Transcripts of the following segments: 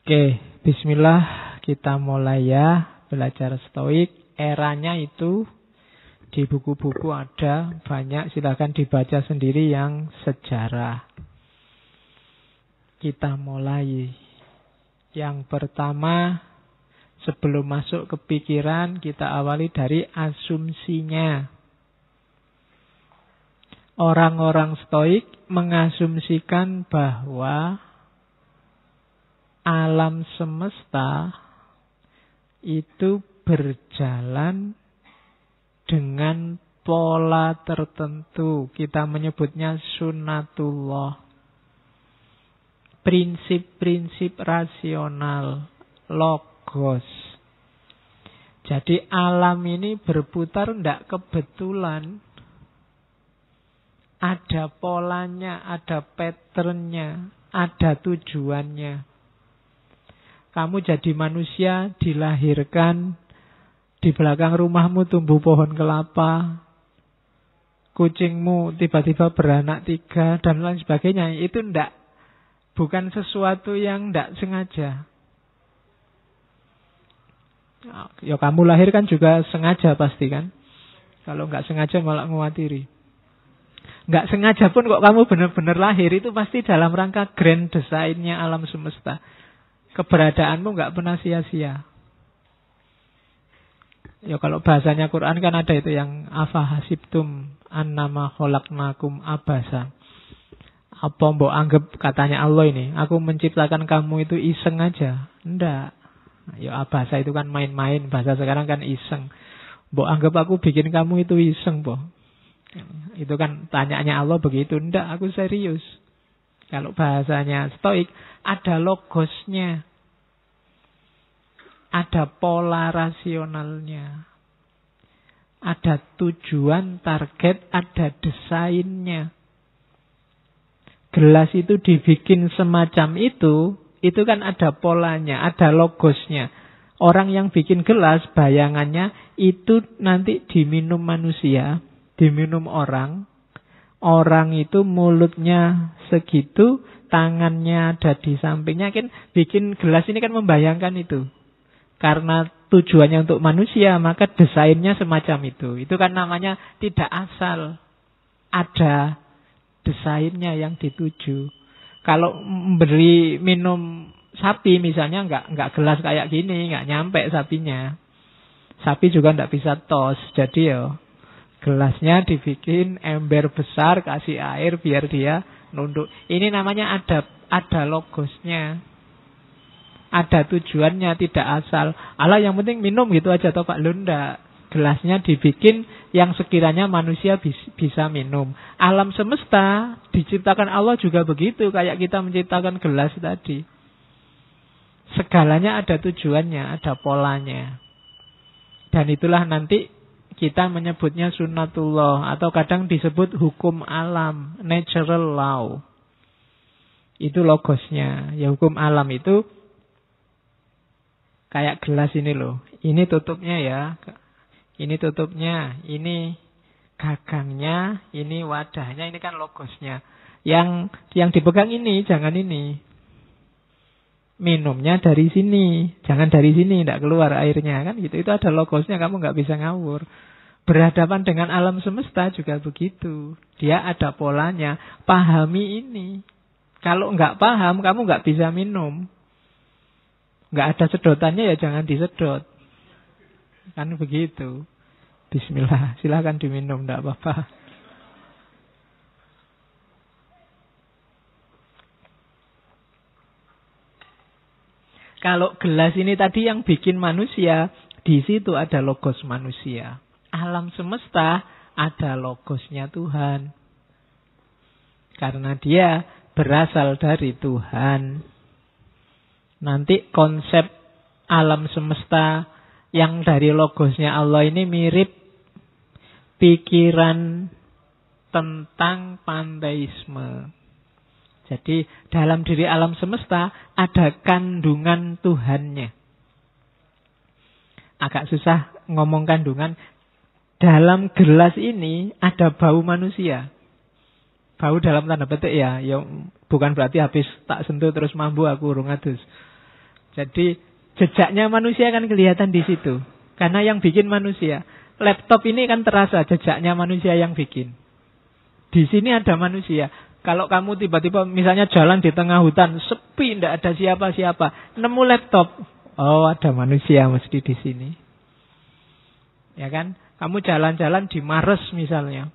Oke, bismillah, kita mulai ya belajar stoik. Eranya itu di buku-buku ada banyak, silakan dibaca sendiri yang sejarah. Kita mulai. Yang pertama, sebelum masuk ke pikiran, kita awali dari asumsinya. Orang-orang stoik mengasumsikan bahwa alam semesta itu berjalan dengan pola tertentu. Kita menyebutnya sunnatullah. Prinsip-prinsip rasional, logos. Jadi alam ini berputar tidak kebetulan. Ada polanya, ada patternnya, ada tujuannya. Kamu jadi manusia, dilahirkan, di belakang rumahmu tumbuh pohon kelapa, kucingmu tiba-tiba beranak 3, dan lain sebagainya. Itu bukan sesuatu yang tidak sengaja. Ya kamu lahir kan juga sengaja pasti kan. Kalau nggak sengaja malah ngewatiri. Nggak sengaja pun kok kamu benar-benar lahir, itu pasti dalam rangka grand desainnya alam semesta. Keberadaanmu nggak pernah sia-sia. Ya kalau bahasanya Quran kan ada itu yang afa hasibtum annama khalaqnakum abasa. Apa mbok anggap katanya Allah ini, aku menciptakan kamu itu iseng aja? Enggak. Ya abasa itu kan main-main, bahasa sekarang kan iseng. Mbok anggap aku bikin kamu itu iseng, boh. Itu kan tanyanya Allah begitu. Enggak, aku serius. Kalau bahasanya stoik, ada logosnya. Ada pola rasionalnya. Ada tujuan, target, ada desainnya. Gelas itu dibikin semacam itu kan ada polanya, ada logosnya. Orang yang bikin gelas, bayangannya itu nanti diminum manusia, diminum orang. Orang itu mulutnya segitu, tangannya ada di sampingnya. Kan bikin gelas ini kan membayangkan itu. Karena tujuannya untuk manusia, maka desainnya semacam itu. Itu kan namanya tidak asal. Ada desainnya yang dituju. Kalau memberi minum sapi misalnya, nggak gelas kayak gini, nggak nyampe sapinya. Sapi juga nggak bisa tos. Jadi gelasnya dibikin ember besar, kasih air biar dia nunduk. Ini namanya ada logosnya. Ada tujuannya, tidak asal. Alah yang penting minum gitu aja toh Pak Lunda. Gelasnya dibikin yang sekiranya manusia bisa minum. Alam semesta diciptakan Allah juga begitu, kayak kita menciptakan gelas tadi. Segalanya ada tujuannya, ada polanya. Dan itulah nanti kita menyebutnya sunnatullah, atau kadang disebut hukum alam, natural law. Itu logosnya. Ya hukum alam itu kayak gelas ini loh. Ini tutupnya ya. Ini tutupnya. Ini gagangnya. Ini wadahnya. Ini kan logosnya. Yang dipegang ini, jangan ini. Minumnya dari sini. Jangan dari sini, tidak keluar airnya. Kan gitu. Itu ada logosnya, kamu nggak bisa ngawur. Berhadapan dengan alam semesta juga begitu. Dia ada polanya. Pahami ini. Kalau nggak paham, kamu nggak bisa minum. Nggak ada sedotannya ya jangan disedot. Kan begitu. Bismillah, silakan diminum, nggak apa-apa. Kalau gelas ini tadi yang bikin manusia, di situ ada logos manusia. Alam semesta ada logosnya Tuhan. Karena dia berasal dari Tuhan. Nanti konsep alam semesta yang dari logosnya Allah ini mirip pikiran tentang panteisme. Jadi dalam diri alam semesta ada kandungan Tuhannya. Agak susah ngomong kandungan. Dalam gelas ini ada bau manusia. Bau dalam tanda petik ya. Ya bukan berarti habis tak sentuh terus mambu aku urung adus. Jadi jejaknya manusia kan kelihatan di situ. Karena yang bikin manusia. Laptop ini kan terasa jejaknya manusia yang bikin. Di sini ada manusia. Kalau kamu tiba-tiba misalnya jalan di tengah hutan, sepi, tidak ada siapa-siapa, nemu laptop, oh ada manusia mesti di sini. Ya kan? Kamu jalan-jalan di Mares misalnya,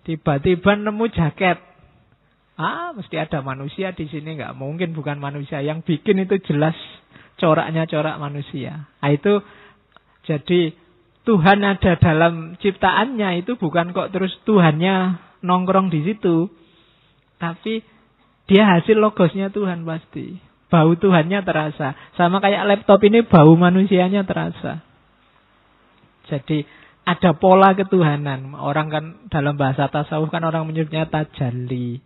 tiba-tiba nemu jaket, mesti ada manusia di sini, nggak mungkin bukan manusia. Yang bikin itu jelas coraknya corak manusia. Nah, itu jadi Tuhan ada dalam ciptaannya itu bukan kok terus Tuhannya nongkrong di situ. Tapi dia hasil logosnya Tuhan pasti. Bau Tuhannya terasa. Sama kayak laptop ini bau manusianya terasa. Jadi ada pola ketuhanan. Orang kan dalam bahasa tasawuf kan orang menyebutnya tajalli.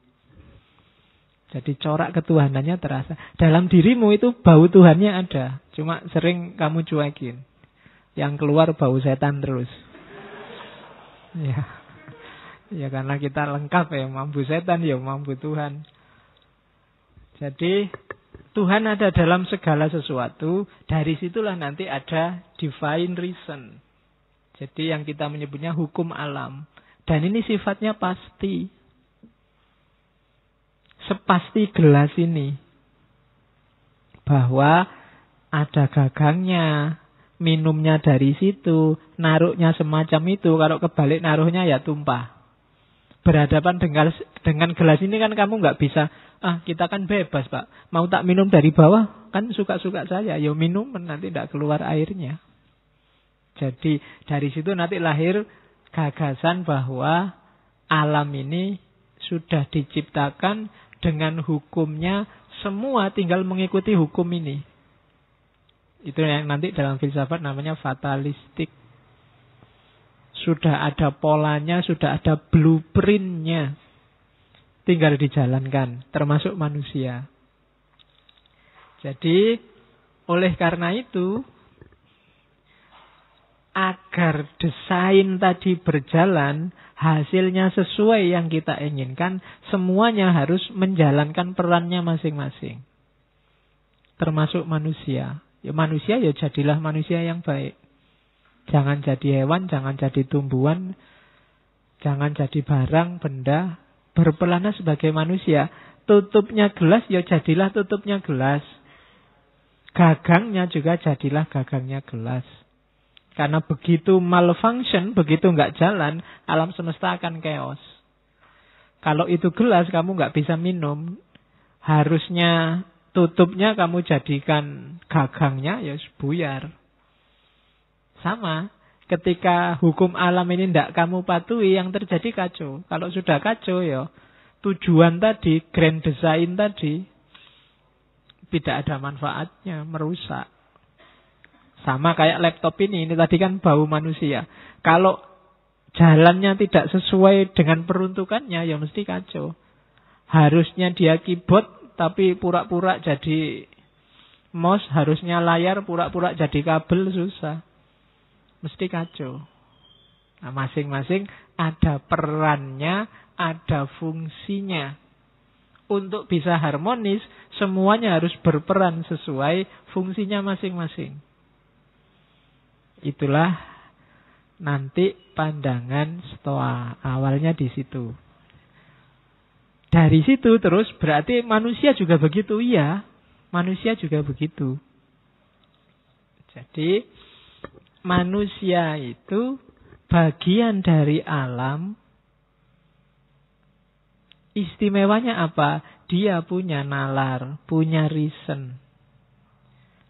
Jadi corak ketuhanannya terasa. Dalam dirimu itu bau Tuhannya ada. Cuma sering kamu cuekin. Yang keluar bau setan terus. Ya. Ya karena kita lengkap ya, mampu setan ya mampu Tuhan. Jadi Tuhan ada dalam segala sesuatu. Dari situlah nanti ada divine reason. Jadi yang kita menyebutnya hukum alam. Dan ini sifatnya pasti. Sepasti gelas ini. Bahwa ada gagangnya, minumnya dari situ, naruhnya semacam itu. Kalau kebalik naruhnya ya tumpah. Berhadapan dengan gelas ini kan kamu nggak bisa, kita kan bebas Pak, mau tak minum dari bawah, kan suka-suka saya, ya minum nanti tidak keluar airnya. Jadi dari situ nanti lahir gagasan bahwa alam ini sudah diciptakan dengan hukumnya, semua tinggal mengikuti hukum ini. Itu yang nanti dalam filsafat namanya fatalistik. Sudah ada polanya, sudah ada blueprintnya. Tinggal dijalankan, termasuk manusia. Jadi, oleh karena itu, agar desain tadi berjalan, hasilnya sesuai yang kita inginkan, semuanya harus menjalankan perannya masing-masing. Termasuk manusia. Ya manusia ya jadilah manusia yang baik. Jangan jadi hewan, jangan jadi tumbuhan, jangan jadi barang, benda. Berpelana sebagai manusia. Tutupnya gelas, ya jadilah tutupnya gelas. Gagangnya juga jadilah gagangnya gelas. Karena begitu malfunction, begitu nggak jalan, alam semesta akan chaos. Kalau itu gelas, kamu nggak bisa minum. Harusnya tutupnya kamu jadikan gagangnya, ya buyar. Sama, ketika hukum alam ini tidak kamu patuhi, yang terjadi kacau. Kalau sudah kacau, ya tujuan tadi, grand design tadi, tidak ada manfaatnya, merusak. Sama kayak laptop ini tadi kan bau manusia. Kalau jalannya tidak sesuai dengan peruntukannya, ya mesti kacau. Harusnya dia keyboard, tapi pura-pura jadi mouse. Harusnya layar, pura-pura jadi kabel, susah. Mesti kacau. Nah, masing-masing ada perannya, ada fungsinya. Untuk bisa harmonis, semuanya harus berperan sesuai fungsinya masing-masing. Itulah nanti pandangan Stoa. Awalnya di situ. Dari situ terus berarti manusia juga begitu. Iya, manusia juga begitu. Jadi manusia itu bagian dari alam. Istimewanya apa? Dia punya nalar, punya reason.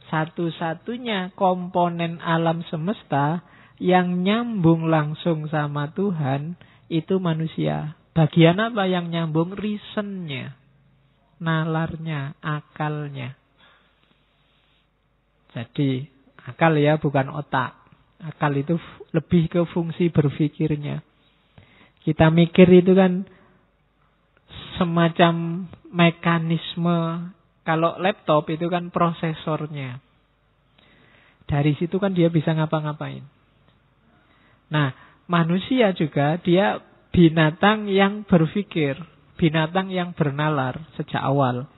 Satu-satunya komponen alam semesta yang nyambung langsung sama Tuhan itu manusia. Bagian apa yang nyambung? Reasonnya, nalarnya, akalnya. Jadi akal ya, bukan otak. Akal itu lebih ke fungsi berpikirnya. Kita mikir itu kan semacam mekanisme. Kalau laptop itu kan prosesornya. Dari situ kan dia bisa ngapa-ngapain. Nah, manusia juga dia binatang yang berpikir. Binatang yang bernalar sejak awal.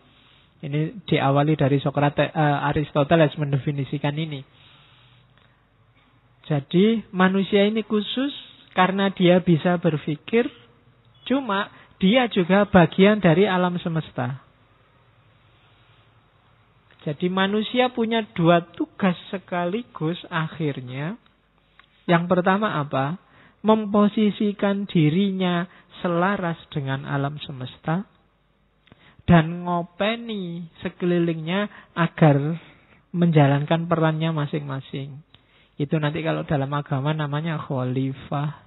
Ini diawali dari Sokrates, Aristoteles mendefinisikan ini. Jadi manusia ini khusus karena dia bisa berpikir, cuma dia juga bagian dari alam semesta. Jadi manusia punya dua tugas sekaligus akhirnya. Yang pertama apa? Memposisikan dirinya selaras dengan alam semesta dan ngopeni sekelilingnya agar menjalankan perannya masing-masing. Itu nanti kalau dalam agama namanya khalifah.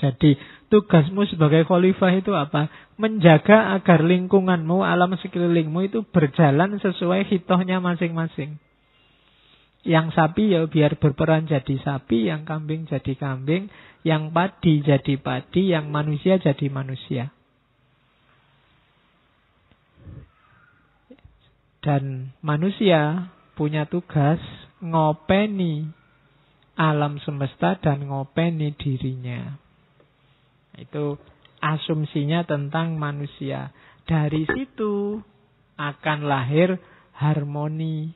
Jadi tugasmu sebagai khalifah itu apa? Menjaga agar lingkunganmu, alam sekelilingmu itu berjalan sesuai hitohnya masing-masing. Yang sapi ya biar berperan jadi sapi, yang kambing jadi kambing, yang padi jadi padi, yang manusia jadi manusia. Dan manusia punya tugas ngopeni alam semesta dan ngopeni dirinya. Itu asumsinya tentang manusia. Dari situ akan lahir harmoni.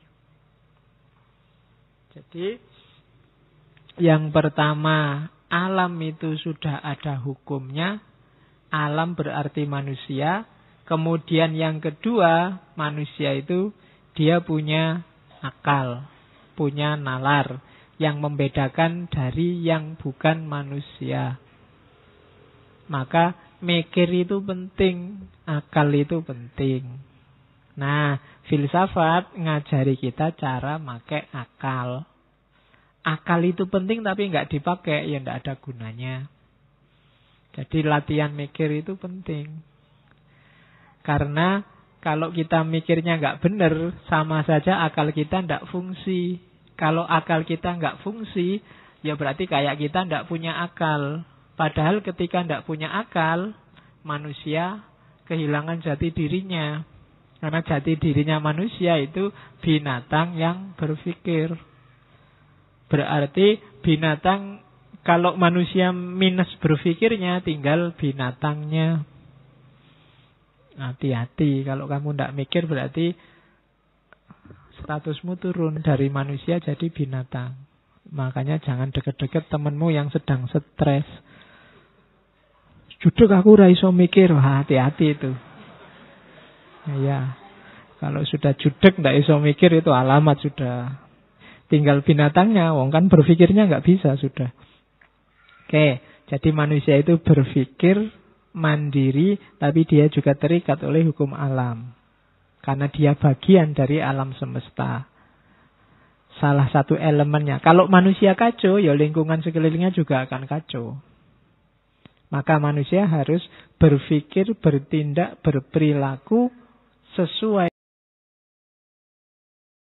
Jadi yang pertama, alam itu sudah ada hukumnya. Alam berarti manusia. Kemudian yang kedua, manusia itu dia punya akal, punya nalar yang membedakan dari yang bukan manusia. Maka mikir itu penting, akal itu penting. Nah, filsafat ngajari kita cara pakai akal. Akal itu penting tapi nggak dipakai, ya nggak ada gunanya. Jadi latihan mikir itu penting. Karena kalau kita mikirnya nggak benar, sama saja akal kita nggak fungsi. Kalau akal kita nggak fungsi, ya berarti kayak kita nggak punya akal. Padahal ketika nggak punya akal, manusia kehilangan jati dirinya. Karena jati dirinya manusia itu binatang yang berpikir. Berarti binatang, kalau manusia minus berpikirnya, tinggal binatangnya. Hati-hati, kalau kamu tidak mikir berarti statusmu turun dari manusia jadi binatang. Makanya jangan deket-deket temenmu yang sedang stres. Judek aku ora iso mikir, hati-hati itu. Ya, kalau sudah judek tidak iso mikir itu alamat sudah. Tinggal binatangnya, wong kan berpikirnya nggak bisa sudah. Oke, jadi manusia itu berpikir mandiri, tapi dia juga terikat oleh hukum alam. Karena dia bagian dari alam semesta. Salah satu elemennya. Kalau manusia kacau, ya lingkungan sekelilingnya juga akan kacau. Maka manusia harus berpikir, bertindak, berperilaku sesuai